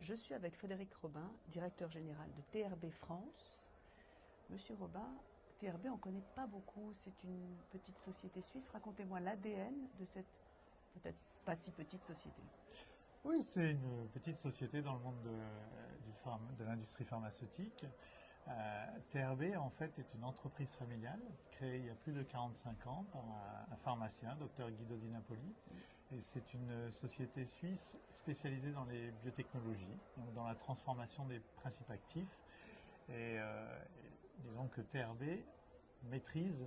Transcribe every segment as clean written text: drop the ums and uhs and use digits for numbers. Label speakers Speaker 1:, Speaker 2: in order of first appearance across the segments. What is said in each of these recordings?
Speaker 1: Je suis avec Frédéric Robin, directeur général de TRB France. Monsieur Robin, TRB, on ne connaît pas beaucoup, c'est une petite société suisse. Racontez-moi l'ADN de cette peut-être pas si petite société.
Speaker 2: Oui, c'est une petite société dans le monde de l'industrie pharmaceutique. TRB, en fait, est une entreprise familiale créée il y a plus de 45 ans par un pharmacien, Dr Guido Di Napoli. Et c'est une société suisse spécialisée dans les biotechnologies, donc dans la transformation des principes actifs. Et disons que TRB maîtrise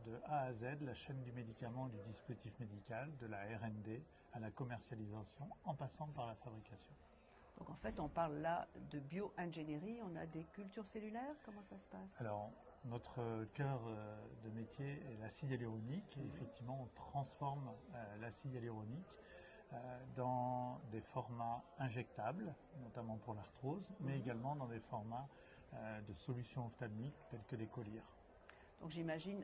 Speaker 2: de A à Z la chaîne du médicament, du dispositif médical, de la R&D à la commercialisation, en passant par la fabrication.
Speaker 1: Donc en fait, on parle là de bio-ingénierie, on a des cultures cellulaires, comment ça se passe?
Speaker 2: Alors, notre cœur de métier est l'acide hyaluronique, et effectivement, on transforme l'acide hyaluronique dans des formats injectables, notamment pour l'arthrose, mais également dans des formats de solutions ophtalmiques tels que les collyres.
Speaker 1: Donc j'imagine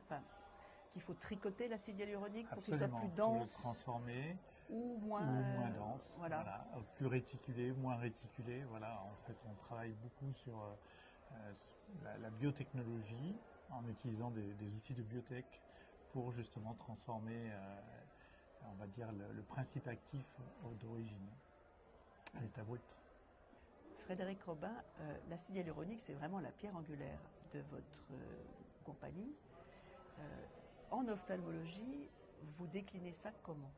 Speaker 1: qu'il faut tricoter l'acide hyaluronique pour qu'il soit
Speaker 2: Absolument,
Speaker 1: plus
Speaker 2: il faut le
Speaker 1: dense
Speaker 2: transformer
Speaker 1: ou
Speaker 2: ou
Speaker 1: moins,
Speaker 2: moins dense,
Speaker 1: voilà.
Speaker 2: plus réticulé, moins réticulé. Voilà, en fait, on travaille beaucoup sur la biotechnologie en utilisant des outils de biotech pour justement transformer, on va dire, le principe actif d'origine, à l'état brut.
Speaker 1: Frédéric Robin, l'acide hyaluronique, c'est vraiment la pierre angulaire de votre compagnie. En ophtalmologie, vous déclinez ça comment?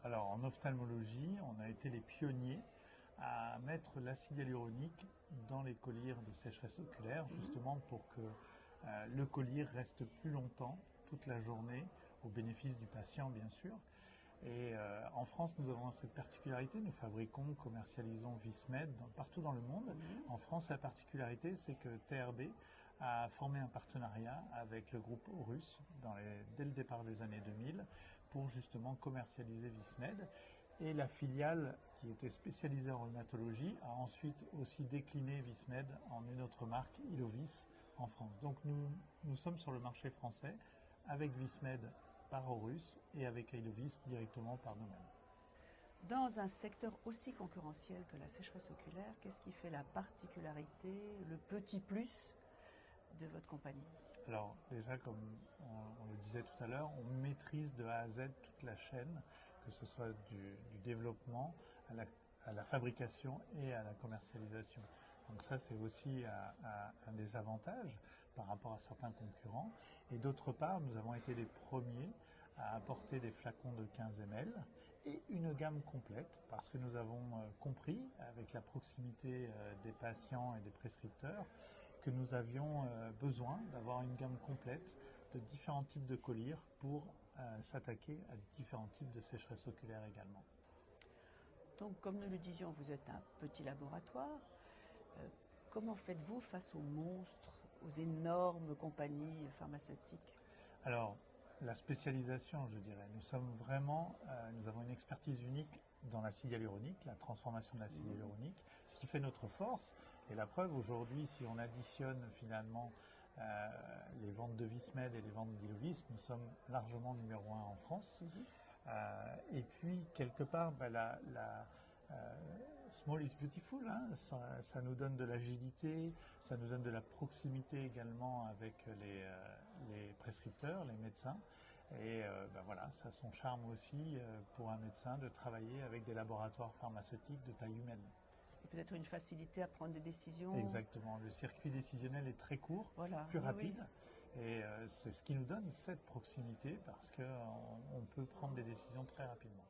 Speaker 2: Alors, en ophtalmologie, on a été les pionniers à mettre l'acide hyaluronique dans les collyres de sécheresse oculaire, justement pour que le collyre reste plus longtemps, toute la journée, au bénéfice du patient, bien sûr. Et en France, nous avons cette particularité, nous fabriquons, commercialisons Vismed partout dans le monde. En France, la particularité, c'est que TRB a formé un partenariat avec le groupe Aurus dès le départ des années 2000 pour justement commercialiser Vismed. Et la filiale qui était spécialisée en rhumatologie a ensuite aussi décliné Vismed en une autre marque, Ilovis, en France. Donc nous sommes sur le marché français avec Vismed par Aurus et avec Ilovis directement par nous-mêmes.
Speaker 1: Dans un secteur aussi concurrentiel que la sécheresse oculaire, qu'est-ce qui fait la particularité, le petit plus de votre compagnie?
Speaker 2: Alors déjà, comme on le disait tout à l'heure, on maîtrise de A à Z toute la chaîne, que ce soit du développement à la fabrication et à la commercialisation. Donc ça, c'est aussi un des avantages par rapport à certains concurrents. Et d'autre part, nous avons été les premiers à apporter des flacons de 15 ml et une gamme complète parce que nous avons compris, avec la proximité des patients et des prescripteurs, que nous avions besoin d'avoir une gamme complète de différents types de collyres pour s'attaquer à différents types de sécheresse oculaire également.
Speaker 1: Donc, comme nous le disions, vous êtes un petit laboratoire. Comment faites-vous face aux monstres, aux énormes compagnies pharmaceutiques?
Speaker 2: Alors, la spécialisation, je dirais. Nous avons une expertise unique dans l'acide hyaluronique, la transformation de l'acide hyaluronique, ce qui fait notre force. Et la preuve, aujourd'hui, si on additionne finalement les ventes de Vismed et les ventes d'Ilovis, nous sommes largement numéro 1 en France. Et puis, quelque part, small is beautiful, hein. Ça nous donne de l'agilité, ça nous donne de la proximité également avec les prescripteurs, les médecins. Et voilà, ça a son charme aussi pour un médecin de travailler avec des laboratoires pharmaceutiques de taille humaine.
Speaker 1: Et peut-être une facilité à prendre des décisions.
Speaker 2: Exactement, le circuit décisionnel est très court,
Speaker 1: voilà,
Speaker 2: plus rapide.
Speaker 1: Oui.
Speaker 2: Et c'est ce qui nous donne cette proximité parce qu'on peut prendre des décisions très rapidement.